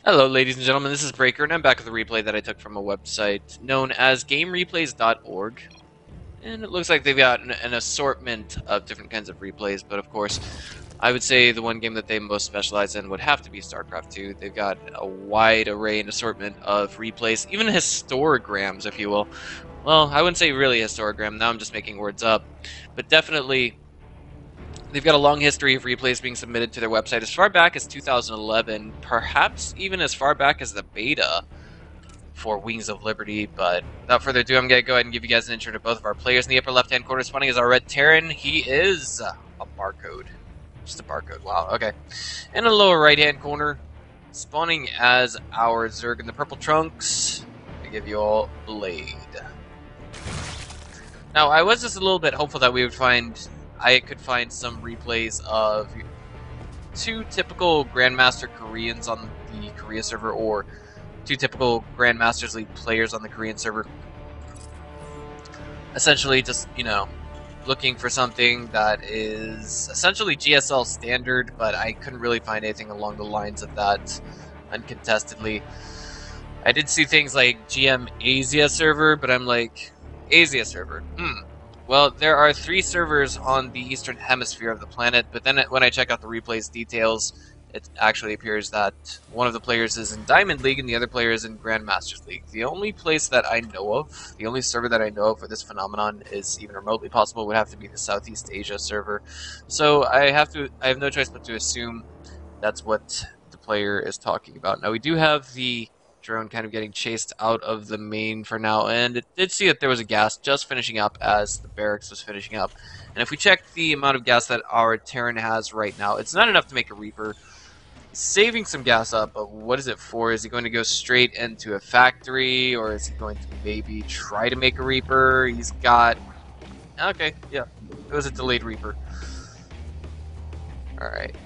Hello, ladies and gentlemen, this is Breaker, and I'm back with a replay that I took from a website known as GameReplays.org. And it looks like they've got an assortment of different kinds of replays, but of course, I would say the one game that they most specialize in would have to be Starcraft 2. They've got a wide array and assortment of replays, even histograms, if you will. Well, I wouldn't say really histogram, now I'm just making words up. But definitely, they've got a long history of replays being submitted to their website as far back as 2011, perhaps even as far back as the beta for Wings of Liberty. But without further ado, I'm going to go ahead and give you guys an intro to both of our players. In the upper left-hand corner spawning is our Red Terran. He is a barcode. Just a barcode. Wow, okay. In the lower right-hand corner, spawning as our Zerg in the purple trunks, I give you all Blade. Now, I was just a little bit hopeful that I could find some replays of two typical Grandmaster Koreans on the Korea server, or two typical Grandmasters League players on the Korean server. Essentially, just, looking for something that is essentially GSL standard, but I couldn't really find anything along the lines of that uncontestedly. I did see things like GM Asia server, but I'm like, Asia server? Well, there are 3 servers on the eastern hemisphere of the planet, but then when I check out the replays details, it actually appears that one of the players is in Diamond League and the other player is in Grandmasters League. The only place that I know of, the only server that I know of for this phenomenon is even remotely possible would have to be the Southeast Asia server. So I have no choice but to assume that's what the player is talking about. Now, we do have the drone kind of getting chased out of the main for now, and it did see that there was a gas just finishing up as the barracks was finishing up. And if we check the amount of gas that our Terran has right now, it's not enough to make a Reaper. He's saving some gas up, but what is it for? Is he going to go straight into a factory, or is he going to maybe try to make a Reaper? He's got... Okay, yeah, it was a delayed Reaper. Alright.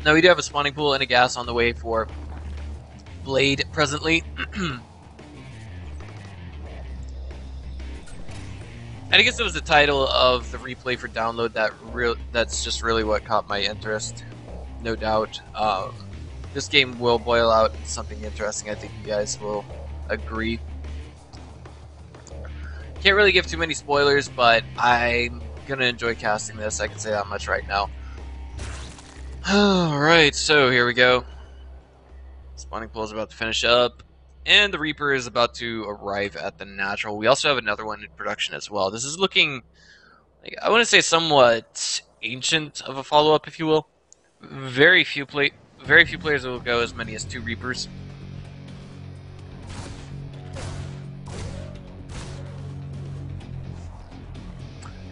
Now, we do have a spawning pool and a gas on the way for Blade presently. And I guess it was the title of the replay for download that's just really what caught my interest, no doubt. This game will boil out something interesting. I think you guys will agree. Can't really give too many spoilers, but I'm going to enjoy casting this. I can say that much right now. Alright, so here we go. Spawning pool is about to finish up, and the Reaper is about to arrive at the natural. We also have another one in production as well. This is looking, like, I want to say somewhat ancient of a follow-up, if you will. Very few players will go as many as 2 Reapers.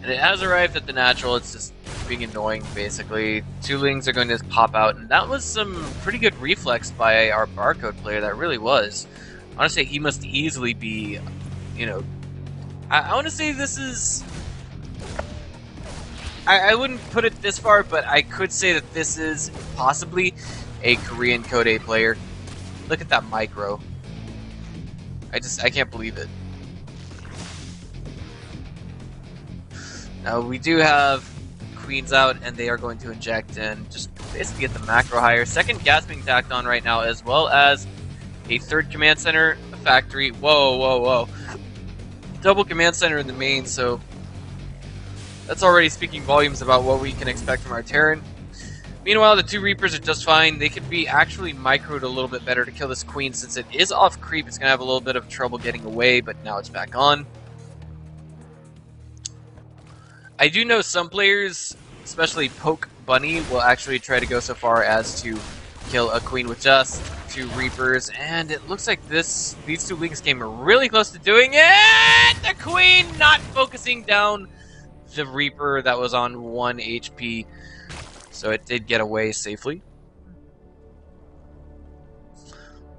And it has arrived at the natural. It's just being annoying, basically. 2 lings are going to pop out, and that was some pretty good reflex by our barcode player. That really was. I want to say he must easily be, I want to say this is... I wouldn't put it this far, but I could say that this is possibly a Korean Code A player. Look at that micro. I can't believe it. Now, we do have Queens out, and they are going to inject and just basically get the macro higher. Second gas being tacked on right now, as well as a 3rd command center, a factory. Whoa, whoa, whoa. Double command center in the main, so that's already speaking volumes about what we can expect from our Terran. Meanwhile, the 2 Reapers are just fine. They could be actually microed a little bit better to kill this Queen. Since it is off creep, it's going to have a little bit of trouble getting away, but now it's back on. I do know some players, especially Poke Bunny, will actually try to go so far as to kill a Queen with just 2 Reapers, and it looks like these 2 lings came really close to doing it! The Queen not focusing down the Reaper that was on 1 HP, so it did get away safely.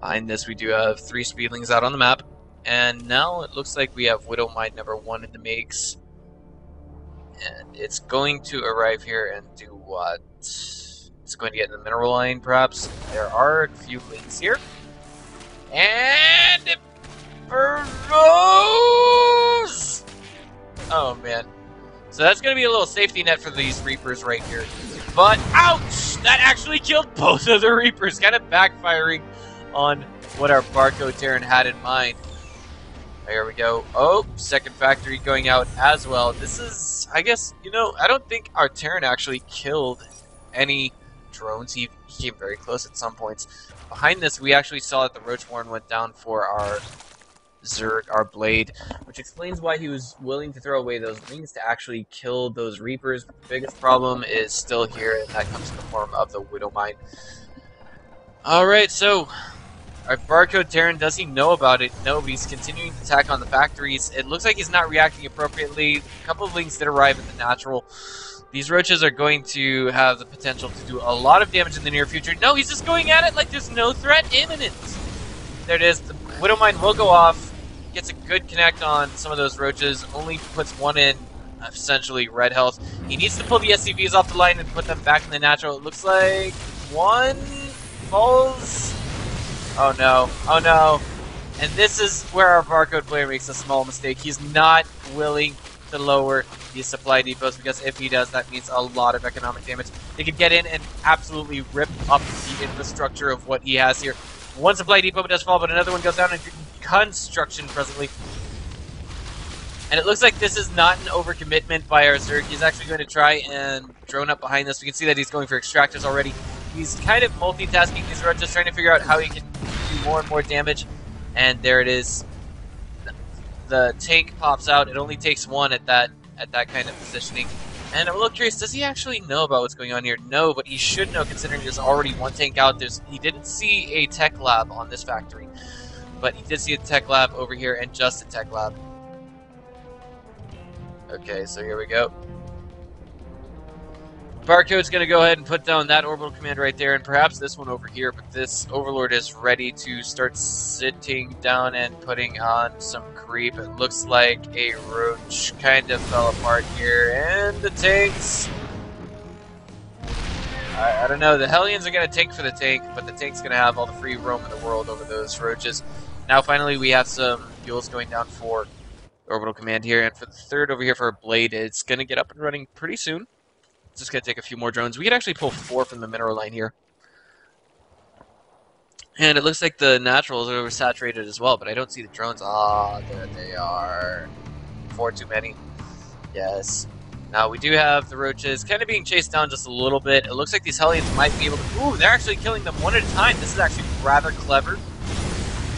Behind this, we do have 3 Speedlings out on the map, and now it looks like we have Widow Mine number 1 in the makes. And it's going to arrive here and do what? It's going to get in the mineral line, perhaps. There are a few links here. And it burrows! Oh, man. So that's going to be a little safety net for these Reapers right here. But, ouch! That actually killed both of the Reapers, kind of backfiring on what our Barcode Terran had in mind. There we go. Oh, second factory going out as well. This is, I guess, you know, I don't think our Terran actually killed any drones. He came very close at some points. Behind this, we actually saw that the Roachborn went down for our Zerg, our Blade, which explains why he was willing to throw away those wings to actually kill those Reapers. But the biggest problem is still here, and that comes in the form of the Widowmine. Alright, so our Barcode Terran, does he know about it? No, but he's continuing to attack on the factories. It looks like he's not reacting appropriately. A couple of links did arrive at the natural. These roaches are going to have the potential to do a lot of damage in the near future. No, he's just going at it like there's no threat imminent. There it is. The Widowmine will go off. Gets a good connect on some of those roaches. Only puts one in, essentially, red health. He needs to pull the SCVs off the line and put them back in the natural. It looks like one falls. Oh no, oh no. And this is where our Barcode player makes a small mistake. He's not willing to lower these supply depots, because if he does, that means a lot of economic damage. They could get in and absolutely rip up the infrastructure of what he has here. One supply depot does fall, but another one goes down in construction presently. And it looks like this is not an overcommitment by our Zerg. He's actually going to try and drone up behind this. We can see that he's going for extractors already. He's kind of multitasking these roaches, trying to figure out how he can do more and more damage. And there it is. The tank pops out. It only takes one at that kind of positioning. And I'm a little curious, does he actually know about what's going on here? No, but he should know, considering there's already one tank out. He didn't see a tech lab on this factory, but he did see a tech lab over here, and just a tech lab. Okay, so here we go. Barcode's going to go ahead and put down that orbital command right there, and perhaps this one over here, but this Overlord is ready to start sitting down and putting on some creep. It looks like a roach kind of fell apart here, and the tanks... I don't know, the Hellions are going to tank for the tank, but the tank's going to have all the free roam in the world over those roaches. Now finally we have some fuels going down for orbital command here, and for the third over here for our Blade, it's going to get up and running pretty soon. It's just going to take a few more drones. We could actually pull 4 from the mineral line here. And it looks like the naturals are oversaturated as well, but I don't see the drones. Ah, there they are. 4 too many. Yes. Now we do have the roaches kind of being chased down just a little bit. It looks like these Hellions might be able to... Ooh, they're actually killing them one at a time. This is actually rather clever.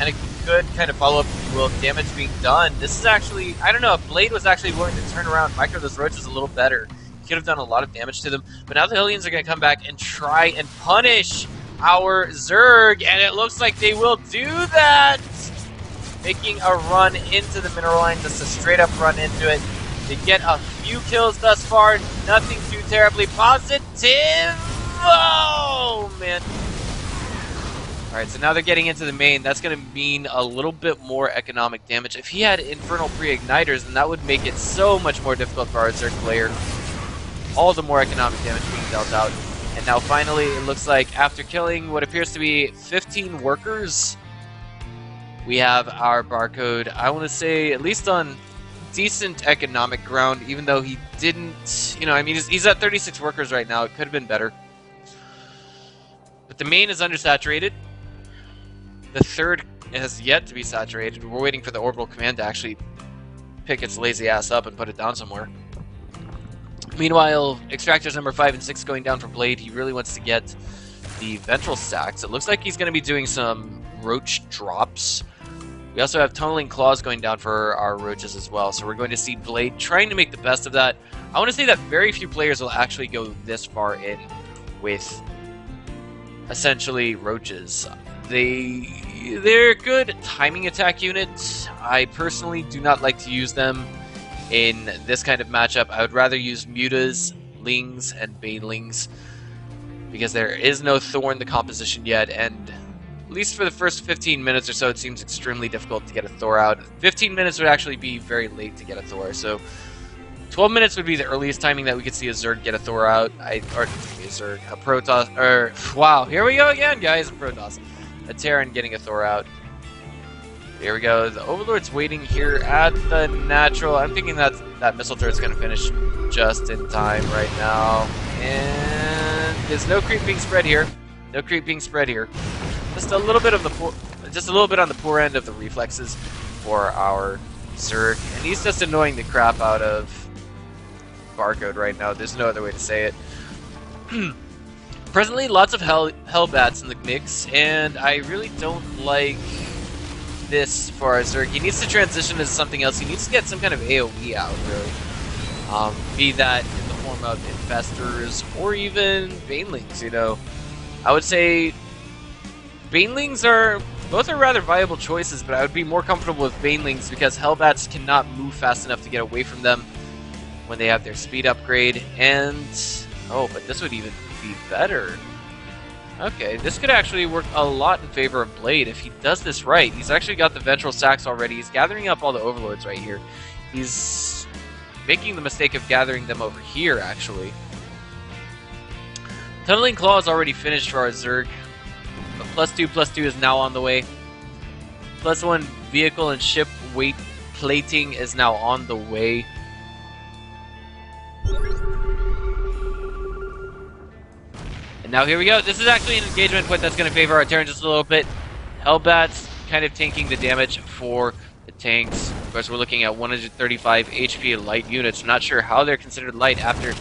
And a good kind of follow-up, if you will, damage being done. This is actually... I don't know, if Blade was actually willing to turn around, micro those roaches a little better, could have done a lot of damage to them. But now the Hellions are going to come back and try and punish our Zerg, and it looks like they will do that! Making a run into the mineral line, just a straight-up run into it. They get a few kills thus far, nothing too terribly positive. Oh, man. Alright, so now they're getting into the main. That's going to mean a little bit more economic damage. If he had infernal pre-igniters, then that would make it so much more difficult for our Zerg player. All the more economic damage being dealt out. And now finally, it looks like after killing what appears to be 15 workers, we have our Barcode, I want to say, at least on decent economic ground, even though he didn't, you know, I mean, he's at 36 workers right now. It could have been better. But the main is undersaturated. The third has yet to be saturated. We're waiting for the orbital command to actually pick its lazy ass up and put it down somewhere. Meanwhile, extractors number 5 and 6 going down for Blade. He really wants to get the ventral stacks. It looks like he's going to be doing some roach drops. We also have tunneling claws going down for our roaches as well. So we're going to see Blade trying to make the best of that. I want to say that very few players will actually go this far in with essentially roaches. They're good timing attack units. I personally do not like to use them in this kind of matchup. I would rather use mutas, lings, and banelings, because there is no Thor in the composition yet, and at least for the first 15 minutes or so, it seems extremely difficult to get a Thor out. 15 minutes would actually be very late to get a Thor, so 12 minutes would be the earliest timing that we could see a Zerg get a Thor out. A Protoss, wow, here we go again, guys, a Protoss. A Terran getting a Thor out. Here we go. The Overlord's waiting here at the natural. I'm thinking that missile turret's going to finish just in time right now. And there's no creep being spread here. No creep being spread here. Just a little bit on the poor end of the reflexes for our Zerg, and he's just annoying the crap out of Barcode right now. There's no other way to say it. Presently, lots of Hellbats in the mix, and I really don't like this for our Zerg. He needs to transition to something else. He needs to get some kind of AoE out, really. Be that in the form of Infestors or even Banelings, you know. I would say Banelings both are rather viable choices, but I would be more comfortable with Banelings because Hellbats cannot move fast enough to get away from them when they have their speed upgrade. And, oh, but this would even be better. Okay, this could actually work a lot in favor of Blade if he does this right. He's actually got the Ventral Sacks already. He's gathering up all the Overlords right here. He's making the mistake of gathering them over here, actually. Tunneling Claw is already finished for our Zerg. But +2/+2 is now on the way. +1 vehicle and ship weight plating is now on the way. And now here we go. This is actually an engagement point that's going to favor our Terran just a little bit. Hellbats kind of tanking the damage for the tanks. Of course, we're looking at 135 HP light units. I'm not sure how they're considered light after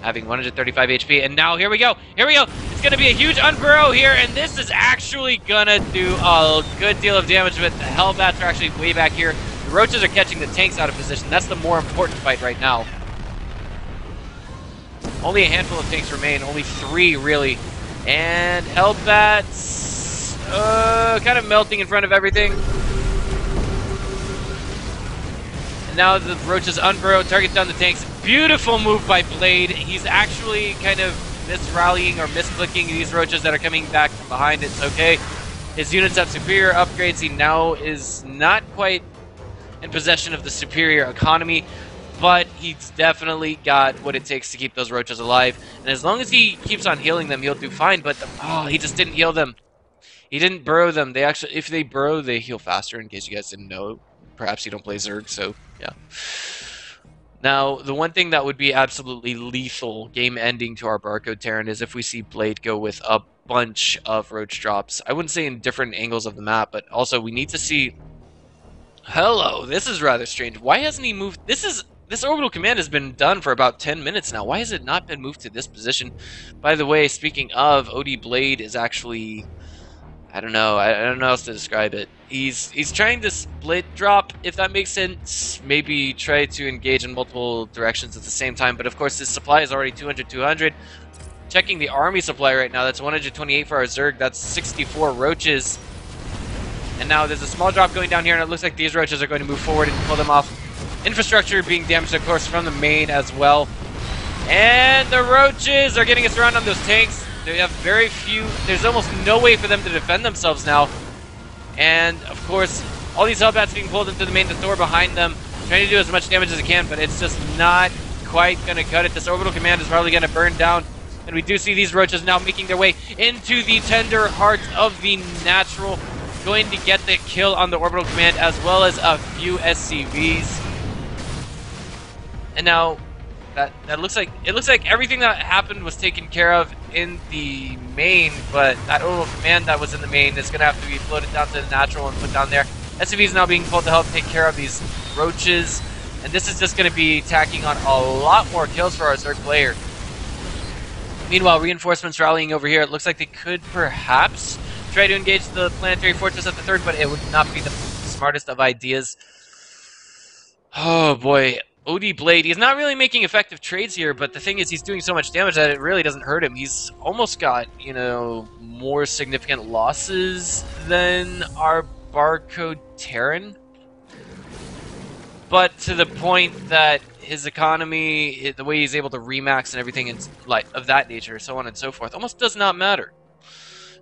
having 135 HP. And now here we go. Here we go. It's going to be a huge unburrow here, and this is actually going to do a good deal of damage, but the Hellbats are actually way back here. The Roaches are catching the tanks out of position. That's the more important fight right now. Only a handful of tanks remain, only 3 really. And Hellbats kind of melting in front of everything. And now the Roaches unburrow, target down the tanks. Beautiful move by Blade. He's actually kind of misrallying or misclicking these Roaches that are coming back from behind. It's okay. His units have superior upgrades. He now is not quite in possession of the superior economy, but he's definitely got what it takes to keep those Roaches alive. And as long as he keeps on healing them, he'll do fine. But he just didn't heal them. He didn't burrow them. They actually, if they burrow, they heal faster. In case you guys didn't know, perhaps you don't play Zerg, so yeah. Now, the one thing that would be absolutely lethal, game-ending to our Barcode Terran is if we see Blade go with a bunch of Roach drops. I wouldn't say in different angles of the map, but also we need to see. Hello, this is rather strange. Why hasn't he moved? This orbital command has been done for about 10 minutes now. Why has it not been moved to this position? By the way, speaking of, OD Blade is actually, I don't know how else to describe it. He's trying to split drop, if that makes sense. Maybe try to engage in multiple directions at the same time. But of course, his supply is already 200. Checking the army supply right now, that's 128 for our Zerg. That's 64 Roaches. And now there's a small drop going down here, and it looks like these Roaches are going to move forward and pull them off. Infrastructure being damaged, of course, from the main as well. And the Roaches are getting us around on those tanks. They have very few. There's almost no way for them to defend themselves now. And, of course, all these Hellbats being pulled into the main, the Thor behind them, trying to do as much damage as it can, but it's just not quite going to cut it. This orbital command is probably going to burn down. And we do see these Roaches now making their way into the tender heart of the natural. Going to get the kill on the orbital command as well as a few SCVs. And now that looks like everything that happened was taken care of in the main, but that orbital command that was in the main is going to have to be floated down to the natural and put down there. SCV is now being pulled to help take care of these Roaches, and this is just going to be tacking on a lot more kills for our Zerg player. Meanwhile, reinforcements rallying over here. It looks like they could perhaps try to engage the planetary fortress at the third, but it would not be the smartest of ideas. Oh boy. OD Blade, he's not really making effective trades here, but the thing is he's doing so much damage that it really doesn't hurt him. He's almost got, you know, more significant losses than our Barcode Terran. But to the point that his economy, the way he's able to remax and everything and like of that nature, so on and so forth, almost does not matter.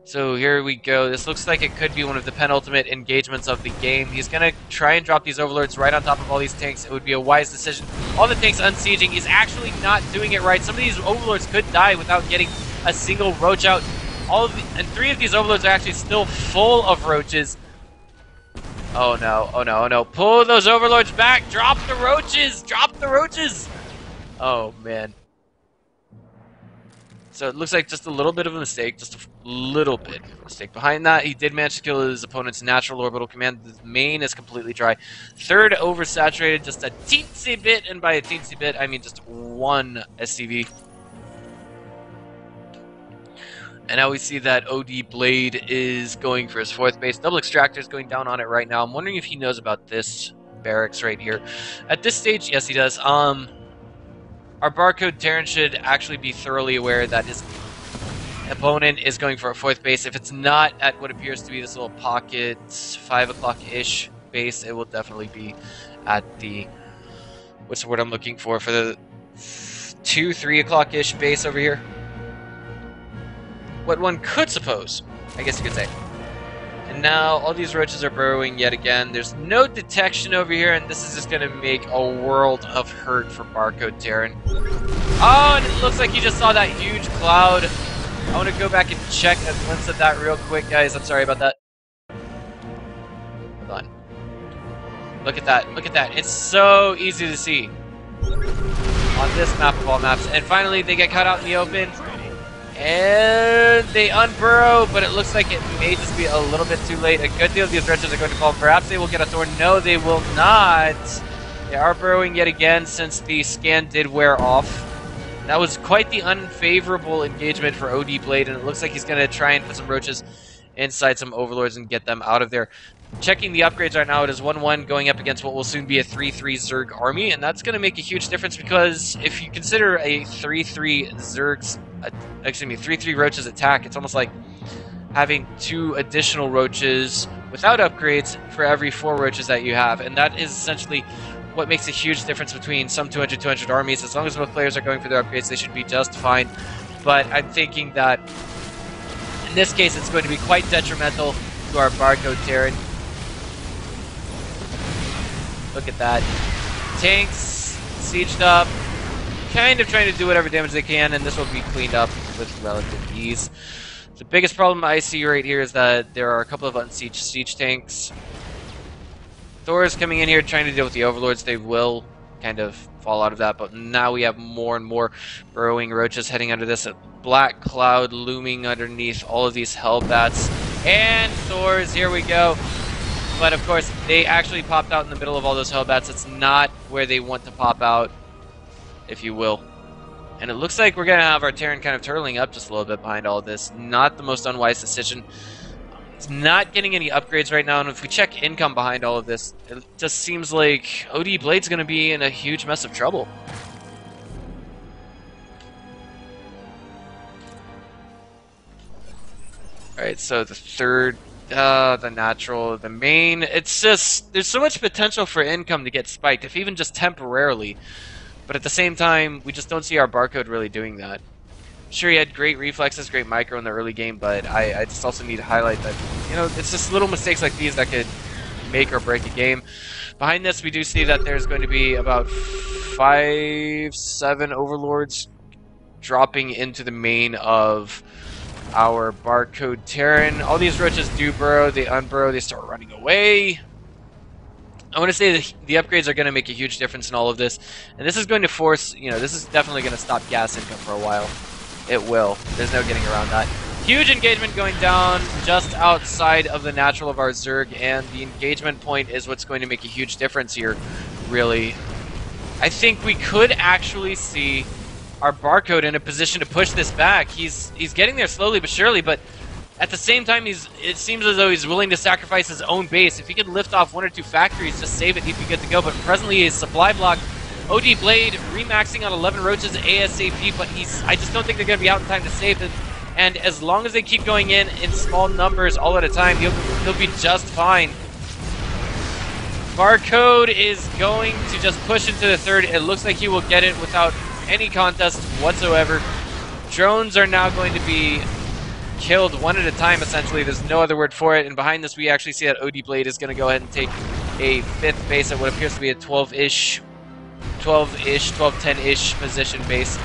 So here we go. This looks like it could be one of the penultimate engagements of the game. He's going to try and drop these Overlords right on top of all these tanks. It would be a wise decision. All the tanks unsieging. He's actually not doing it right. Some of these Overlords could die without getting a single Roach out. And 3 of these Overlords are actually still full of Roaches. Oh no, oh no, oh no. Pull those overlords back! Drop the roaches! Drop the roaches! Oh man. So it looks like just a little bit of a mistake, just a little bit of a mistake. Behind that, he did manage to kill his opponent's natural orbital command. The main is completely dry. Third oversaturated just a teensy bit, and by a teensy bit, I mean just one SCV. And now we see that OD Blade is going for his 4th base. Double Extractor is going down on it right now. I'm wondering if he knows about this barracks right here. At this stage, yes he does. Our barcode Terran should actually be thoroughly aware that his opponent is going for a 4th base. If it's not at what appears to be this little pocket 5 o'clock-ish base, it will definitely be at the, what's the word I'm looking for the 2, 3 o'clock-ish base over here. What one could suppose, I guess you could say. And now all these roaches are burrowing yet again. There's no detection over here, and this is just going to make a world of hurt for Barcode Terran. Oh, and it looks like you just saw that huge cloud. I want to go back and check a glimpse of that real quick, guys. I'm sorry about that. Hold on. Look at that. Look at that. It's so easy to see on this map of all maps. And finally, they get cut out in the open. And they unburrow, but it looks like it may just be a little bit too late. A good deal of these wretches are going to fall. Perhaps they will get a thorn. No, they will not. They are burrowing yet again since the scan did wear off. That was quite the unfavorable engagement for OD Blade, and it looks like he's going to try and put some roaches inside some overlords and get them out of there. Checking the upgrades right now, it is 1-1 going up against what will soon be a 3-3 Zerg army, and that's going to make a huge difference because if you consider a 3-3 Zerg's, excuse me, 3-3 roaches attack, it's almost like having 2 additional roaches without upgrades for every 4 roaches that you have, and that is essentially what makes a huge difference between some 200 armies. As long as both players are going for their upgrades, they should be just fine. But I'm thinking that in this case, it's going to be quite detrimental to our Barcode Terran. Look at that. Tanks, sieged up, kind of trying to do whatever damage they can, and this will be cleaned up with relative ease. The biggest problem I see right here is that there are a couple of unsieged siege tanks. Thor is coming in here trying to deal with the overlords. They will kind of fall out of that, but now we have more and more burrowing roaches heading under this black cloud looming underneath all of these hellbats. And Thors, here we go. But of course, they actually popped out in the middle of all those hellbats. It's not where they want to pop out, if you will. And it looks like we're going to have our Terran kind of turtling up just a little bit behind all of this. Not the most unwise decision. It's not getting any upgrades right now, and if we check income behind all of this, it just seems like OD Blade's going to be in a huge mess of trouble. Alright, so the third, the natural, the main, it's just, there's so much potential for income to get spiked, if even just temporarily. But at the same time, we just don't see our barcode really doing that. Sure, he had great reflexes, great micro in the early game, but I just also need to highlight that, you know, it's just little mistakes like these that could make or break a game. Behind this, we do see that there's going to be about 5-7 overlords dropping into the main of our barcode Terran. All these roaches do burrow, they unburrow, they start running away. I want to say that the upgrades are going to make a huge difference in all of this, and this is going to force, you know, this is definitely going to stop gas income for a while. It will. There's no getting around that. Huge engagement going down just outside of the natural of our Zerg, and the engagement point is what's going to make a huge difference here, really. I think we could actually see our barcode in a position to push this back. He's getting there slowly but surely, but at the same time, it seems as though he's willing to sacrifice his own base. If he could lift off 1 or 2 factories, just save it, he'd be good to go. But presently, his supply block, OD Blade remaxing on 11 roaches ASAP, but I just don't think they're going to be out in time to save it. And as long as they keep going in small numbers all at a time, he'll be just fine. Barcode is going to just push into the third. It looks like he will get it without any contest whatsoever. Drones are now going to be killed 1 at a time, essentially. There's no other word for it. And behind this, we actually see that OD Blade is going to go ahead and take a 5th base at what appears to be a 12-ish, 12-10-ish position base.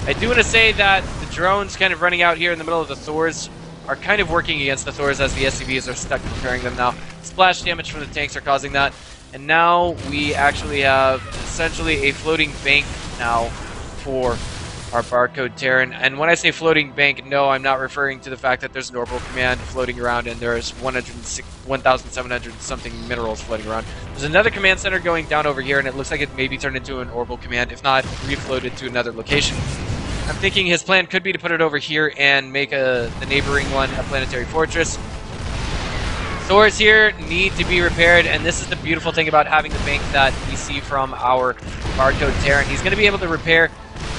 I do want to say that the drones kind of running out here in the middle of the Thors are kind of working against the Thors as the SCVs are stuck preparing them now. splash damage from the tanks are causing that. And now we actually have essentially a floating bank now for our barcode Terran. And when I say floating bank, no, I'm not referring to the fact that there's an orbital command floating around and there's 1,700 something minerals floating around. There's another command center going down over here, and it looks like it may be turned into an orbital command, if not refloated to another location. I'm thinking his plan could be to put it over here and make the neighboring one a planetary fortress. Thors here need to be repaired, and this is the beautiful thing about having the bank that we see from our barcode Terran. He's going to be able to repair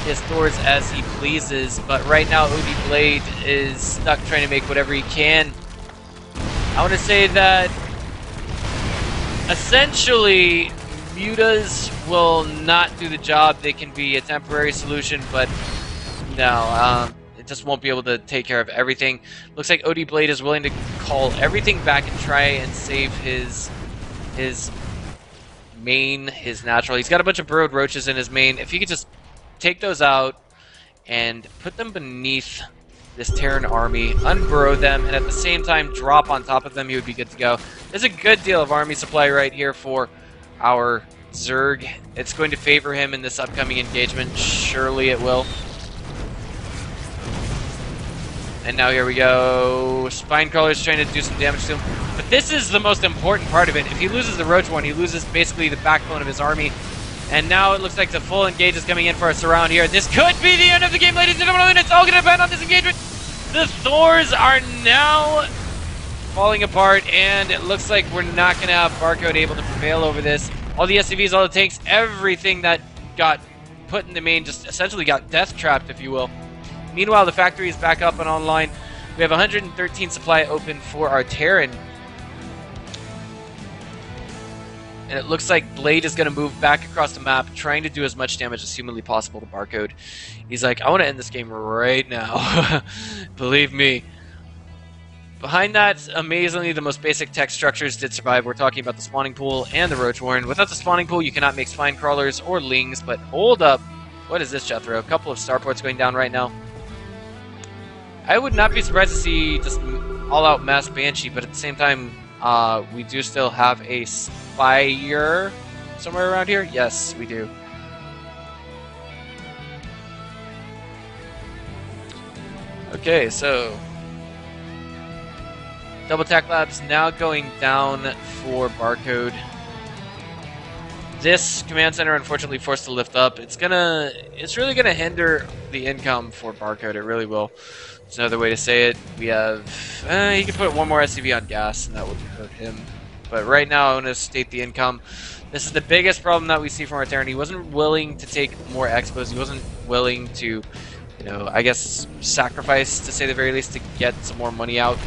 his Thors as he pleases, but right now OD Blade is stuck trying to make whatever he can. I want to say that essentially mutas will not do the job. They can be a temporary solution, but no, it just won't be able to take care of everything. Looks like OD Blade is willing to call everything back and try and save his main, his natural. He's got a bunch of burrowed roaches in his main. If he could just take those out and put them beneath this Terran army, unburrow them, and at the same time drop on top of them, he would be good to go. There's a good deal of army supply right here for our Zerg. It's going to favor him in this upcoming engagement. Surely it will. And now here we go. Spinecrawler's trying to do some damage to him. But this is the most important part of it. If he loses the Roach one, he loses basically the backbone of his army. And now it looks like the full engage is coming in for a surround here. This could be the end of the game, ladies and gentlemen. It's all going to depend on this engagement. The Thors are now falling apart, and it looks like we're not going to have Barcode able to prevail over this. All the SCVs, all the tanks, everything that got put in the main just essentially got death trapped, if you will. Meanwhile, the factory is back up and online. We have 113 supply open for our Terran. And it looks like Blade is going to move back across the map, trying to do as much damage as humanly possible to Barcode. He's like, I want to end this game right now. Believe me. Behind that, amazingly, the most basic tech structures did survive. We're talking about the spawning pool and the Roach Warren. Without the spawning pool, you cannot make spine crawlers or lings, but hold up. What is this, Jethro? A couple of starports going down right now. I would not be surprised to see just all-out mass Banshee, but at the same time, we do still have a Spire somewhere around here? Yes, we do. Okay, so Double Tack Labs now going down for Barcode. This command center unfortunately forced to lift up. It's really gonna hinder the income for Barcode. It really will. There's another way to say it. We have he can put one more SCV on gas and that would hurt him. But right now I want to state the income. This is the biggest problem that we see from our Terran. He wasn't willing to take more expos. He wasn't willing to, you know, I guess sacrifice, to say the very least, to get some more money out.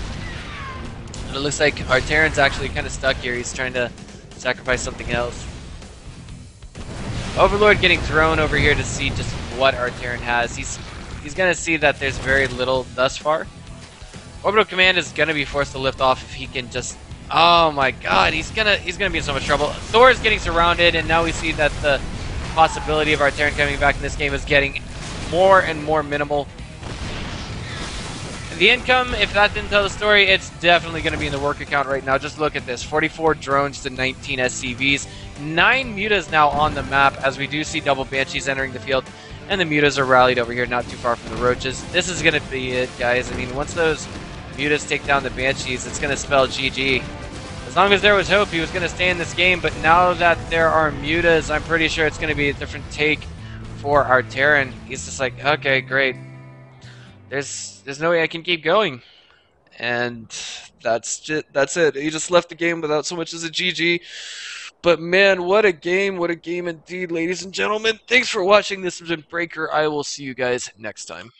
And it looks like our Terran's actually kind of stuck here. He's trying to sacrifice something else. Overlord getting thrown over here to see just what our Terran has. He's going to see that there's very little thus far. Orbital Command is going to be forced to lift off if he can just... Oh my god, he's gonna be in so much trouble. Thor is getting surrounded, and now we see that the possibility of our Terran coming back in this game is getting more and more minimal. The income, if that didn't tell the story, it's definitely going to be in the work account right now. Just look at this. 44 drones to 19 SCVs. 9 mutas now on the map, as we do see double Banshees entering the field. And the mutas are rallied over here, not too far from the Roaches. This is going to be it, guys. I mean, once those mutas take down the Banshees, it's going to spell GG. As long as there was hope, he was going to stay in this game. But now that there are mutas, I'm pretty sure it's going to be a different take for our Terran. He's just like, okay, great. There's no way I can keep going. And that's it. He just left the game without so much as a GG. But man, what a game indeed, ladies and gentlemen. Thanks for watching. This has been Breaker. I will see you guys next time.